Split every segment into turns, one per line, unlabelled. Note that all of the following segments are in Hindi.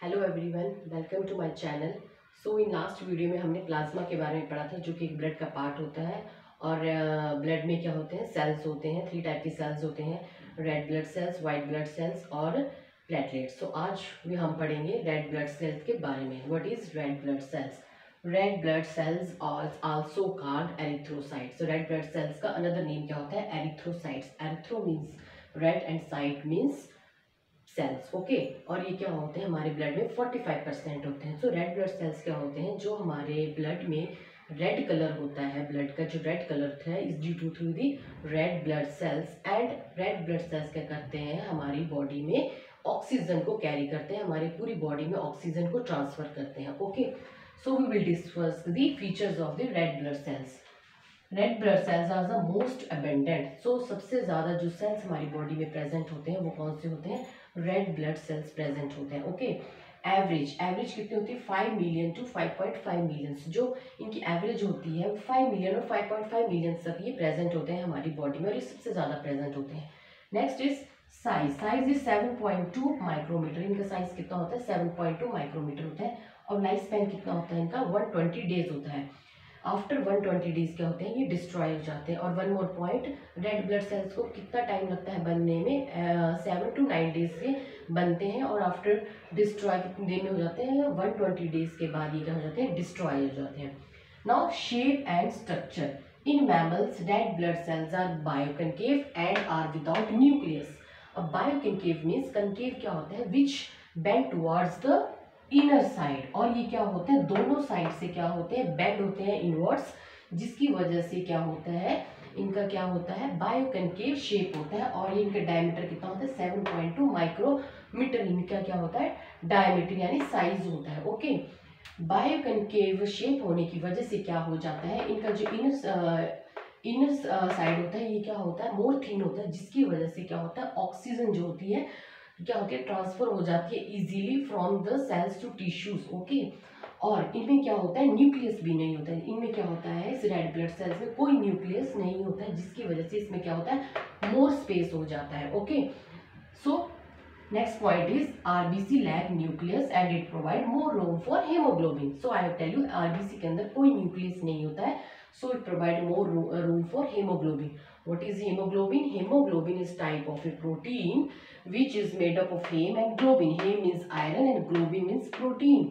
Hello everyone, welcome to my channel. So in last video में हमने प्लाज्मा के बारे में पढ़ा था, जो कि एक ब्लड का पार्ट होता है। और ब्लड में क्या होते हैं, सेल्स होते हैं। 3 टाइप के सेल्स होते हैं, red blood sales, white blood cells और प्लेटलेट्स। सो आज भी हम पढ़ेंगे रेड ब्लड सेल्स के बारे में। What is red blood cells? Red blood cells are also called erythrocytes. So red blood cells का अनदर नेम क्या होता है? Erythrocytes. Erythro means red and cyte means cells. Okay, और ये क्या होते हैं, हमारे ब्लड में 45% होते हैं। सो रेड ब्लड सेल्स क्या होते हैं? जो हमारे ब्लड में रेड कलर होता है, ब्लड का जो रेड कलर है is due to through the red blood cells. And red blood cells क्या करते हैं, हमारी बॉडी में ऑक्सीजन को कैरी करते हैं, हमारी पूरी बॉडी में ऑक्सीजन को ट्रांसफर करते हैं। Okay, so we will discuss the features of the red blood cells. Red blood cells are the most abundant. So सबसे ज़्यादा जो सेल्स हमारी बॉडी में प्रेजेंट होते हैं वो कौन से होते हैं? रेड ब्लड सेल्स प्रेजेंट होते हैं। ओके, एवरेज कितनी होती है? 5 मिलियन टू 5.5 मिलियन। जो इनकी एवरेज होती है 5 मिलियन और 5.5 मिलियन तक ये प्रेजेंट होते हैं हमारी बॉडी में, और ये सबसे ज़्यादा प्रेजेंट होते हैं। Next is size is 7.2 micrometre. इनका साइज कितना होता है? 7.2 माइक्रोमीटर होता है। और लाइफ स्पैन कितना होता है इनका? 120 डेज होता है। आफ्टर 120 डेज क्या होते हैं, ये डिस्ट्रॉय हो जाते हैं। और one more point, red blood sales को कितना टाइम लगता है बनने में? 7 to 9 डेज से बनते हैं, और आफ्टर डिस्ट्रॉय कितने दिन में हो जाते हैं? 120 डेज के बाद ये क्या हो जाते हैं? डिस्ट्रॉय हो जाते हैं। Now shape and structure. In mammals red blood cells are biconcave and are without nucleus. अब बायोकनकेव मीन्स, कनकेव क्या होता है? Which bend towards the inner side. और ये क्या होते हैं? दोनों साइड से क्या होते हैं? बेंड होते हैं इनवर्ड्स, जिसकी वजह से क्या होता है, इनका क्या होता है? बायोकनकेव शेप होता है। और ये इनका डायमीटर कितना होता है? 7.2 माइक्रोमीटर इनका क्या होता है? डायमीटर यानी साइज होता है। ओके, बायोकनकेव शेप होने की वजह से क्या हो जाता है, इनका जो इनर साइड होता है ये क्या होता है? मोर थिन होता है, जिसकी वजह से क्या होता है? ऑक्सीजन जो होती है क्या होती है? ट्रांसफर हो जाती है easily from the cells to tissues. Okay, और इनमें क्या होता है? न्यूक्लियस भी नहीं होता है। इनमें क्या होता है? इस रेड ब्लड सेल्स में कोई न्यूक्लियस नहीं होता है, जिसकी वजह से इसमें क्या होता है? मोर स्पेस हो जाता है। Okay, so next point is RBC lack nucleus and it provide more room for haemoglobin. So I tell you, RBC के अंदर कोई न्यूक्लियस नहीं होता है, so it provide more room for hemoglobin. What is hemoglobin? Hemoglobin is type of a protein which is made up of heme and globin. Heme means iron and globin means protein.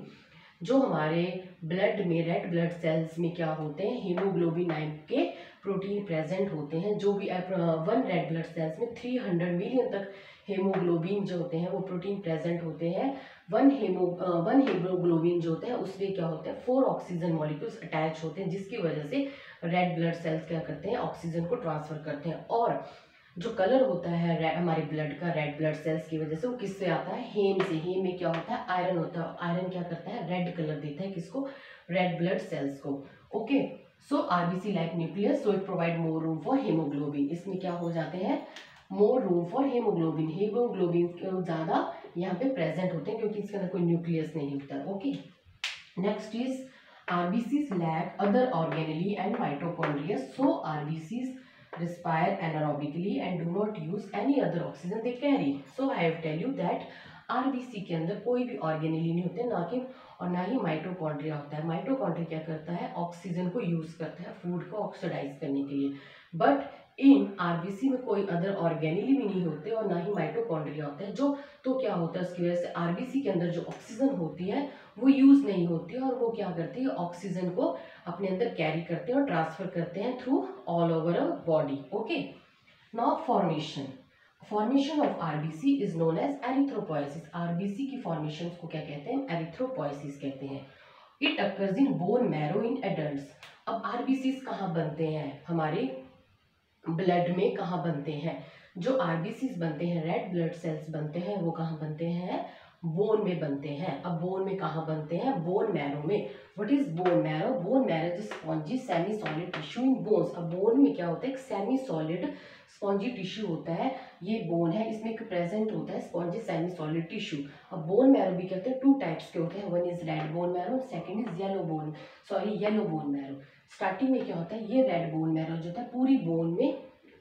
जो हमारे ब्लड में रेड ब्लड सेल्स में क्या होते हैं? हीमोग्लोबिन नाम के प्रोटीन प्रेजेंट होते हैं। जो भी 1 रेड ब्लड सेल्स में 300 मिलियन तक हेमोग्लोबिन जो होते हैं वो प्रोटीन प्रेजेंट होते हैं। वन हेमोग्लोबिन जो होता है उसमें क्या होता है? 4 ऑक्सीजन मॉलिक्यूल्स अटैच होते हैं, जिसकी वजह से रेड ब्लड सेल्स क्या करते हैं? ऑक्सीजन को ट्रांसफर करते हैं। और जो कलर होता है हमारे ब्लड का रेड ब्लड सेल्स की वजह से, वो किससे आता है? हेम से। हेम में क्या होता है? आयरन होता है। आयरन क्या करता है? रेड कलर देता है किसको? रेड ब्लड सेल्स को। Okay, so RBC like nucleus, so it provide more room for haemoglobin. इसमें क्या हो जाते हैं? मोर रूम फॉर हेमोग्लोबिन। हेमोग्लोबिन ज़्यादा यहाँ पे प्रेजेंट होते हैं, क्योंकि इसके अंदर कोई न्यूक्लियस नहीं होता है। Okay, next is RBCs lack other organelle and mitochondria, so RBCs respire anaerobically and do not use any other oxygen they carry. So I have tell you that RBC के अंदर कोई भी ऑर्गेनेली नहीं होते, ना कि और ना ही माइटोकॉन्ड्रिया होता है। माइटोकॉन्ड्रिया क्या करता है? ऑक्सीजन को यूज करता है फूड को ऑक्सीडाइज करने के लिए। बट इन आरबीसी में कोई अदर ऑर्गेनेली भी नहीं होते और ना ही माइटोकॉन्ड्रिया होता है। जो तो क्या होता है, उसकी वजह से आरबीसी के अंदर जो ऑक्सीजन होती है वो यूज नहीं होती है, और वो क्या करती है? ऑक्सीजन को अपने अंदर कैरी करते हैं और ट्रांसफर करते हैं through all over a body. Okay, now formation of RBC is known as erythropoiesis. RBC की फॉर्मेशन को क्या कहते हैं? एरिथ्रोपोइसिस कहते हैं। It occurs in bone marrow in adults. अब आरबीसीज कहाँ बनते हैं? हमारे ब्लड में कहाँ बनते हैं? जो आरबीसीज बनते हैं, रेड ब्लड सेल्स बनते हैं, वो कहाँ बनते हैं? बोन में बनते हैं। अब बोन में कहाँ बनते हैं? बोन मैरो में। What is bone marrow? Bone marrow is spongy semi solid tissue in bones. अब बोन में क्या होता है? एक सेमी सॉलिड स्पॉन्जी टिश्यू होता है, ये बोन है, इसमें एक प्रेजेंट होता है स्पॉन्जी सेमी सॉलिड टिश्यू। अब बोन मैरो भी कहते हैं 2 टाइप्स के होते हैं, one is red bone marrow, second is yellow bone marrow. Starting में क्या होता है? ये रेड बोन मैरो जो होता है पूरी बोन में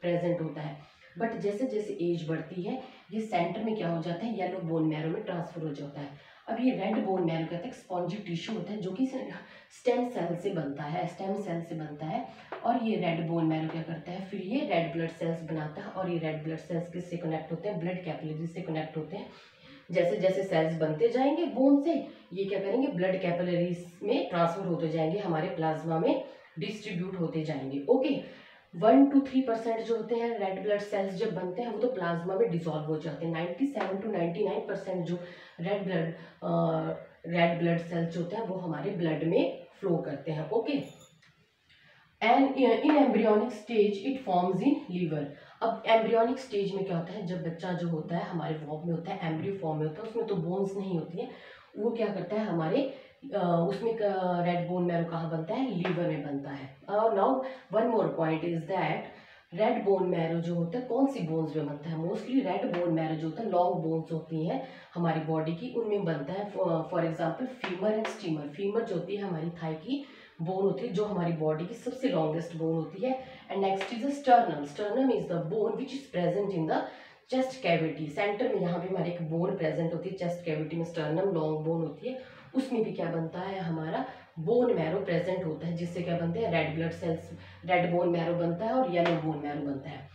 प्रेजेंट होता है, बट जैसे जैसे एज बढ़ती है ये सेंटर में क्या हो जाता है, येलो बोन मैरो में ट्रांसफर हो जाता है। अब ये रेड बोन मैरो कहते हैं स्पॉन्जी टिश्यू होता है जो कि स्टेम सेल से बनता है, स्टेम सेल से बनता है। और ये रेड बोन मैरो क्या करता है, फिर ये रेड ब्लड सेल्स बनाता है, और ये रेड ब्लड सेल्स किससे कनेक्ट होते हैं, ब्लड कैपिलरी से कनेक्ट होते हैं। जैसे जैसे सेल्स बनते जाएंगे बोन से, ये क्या करेंगे, ब्लड कैपिलरीज में ट्रांसफर होते जाएंगे, हमारे प्लाज्मा में डिस्ट्रीब्यूट होते जाएंगे। ओके, 1 to 3% जो होते हैं रेड ब्लड सेल्स जब बनते हैं वो तो प्लाज्मा में डिसॉल्व हो जाते हैं। 97 to 99% जो रेड ब्लड सेल्स होते हैं वो हमारे ब्लड में फ्लो करते हैं। Okay, and in embryonic stage it forms in liver. अब एम्ब्रियोनिक स्टेज में क्या होता है, जब बच्चा जो होता है हमारे फॉर्म में होता है, एम्ब्रियो फॉर्म में होता है, उसमें तो बोन्स नहीं होती है, वो क्या करता है हमारे उसमें रेड बोन मैरो कहाँ बनता है, लीवर में बनता है। और now one more point is that red bone marrow जो होता है कौन सी बोन्स में बनता है, मोस्टली रेड बोन मैरो जो होता है लॉन्ग बोन्स होती हैं हमारी बॉडी की, उनमें बनता है। For example femur and steamer. Femur जो होती है हमारी थाई की बोन होती है जो हमारी बॉडी की सबसे लॉन्गेस्ट बोन होती है। And next is sternum. Sternum is the bone which is present in the chest cavity. Centre में यहाँ पे हमारी एक बोन प्रेजेंट होती है चेस्ट कैविटी में, स्टर्नम लॉन्ग बोन होती है, उसमें भी क्या बनता है हमारा बोन मैरो प्रेजेंट होता है, जिससे क्या बनते हैं red blood cells, red bone marrow बनता है और येलो बोन मैरो बनता है।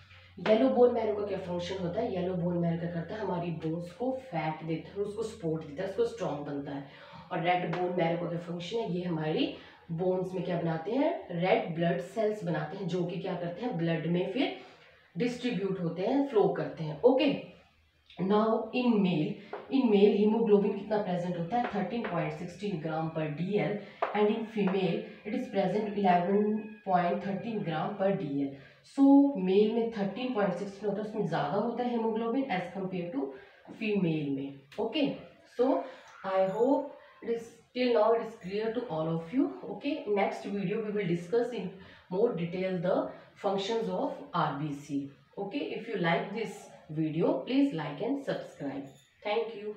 येलो बोन मैरो का क्या फंक्शन होता है, येलो बोन मैरो क्या करता है, हमारी बोन्स को फैट देता है, उसको सपोर्ट देता है, उसको स्ट्रॉन्ग बनता है। और रेड बोन मैरो का क्या फंक्शन है, ये हमारी बोन्स में क्या बनाते हैं, रेड ब्लड सेल्स बनाते हैं, जो कि क्या करते हैं ब्लड में फिर डिस्ट्रीब्यूट होते हैं, फ्लो करते हैं। Okay, now in male haemoglobin कितना प्रेजेंट होता है, 13.16 gram per DL, and in female it is present 11.13 gram per DL। So mail में 13.16 होता है, उसमें ज़्यादा होता है haemoglobin as compare to female में। Okay, so I hope it is till now it is clear to all of you. Okay, next video we will discuss in more detail the functions of RBC. Okay, if you like this video please like and subscribe. Thank you.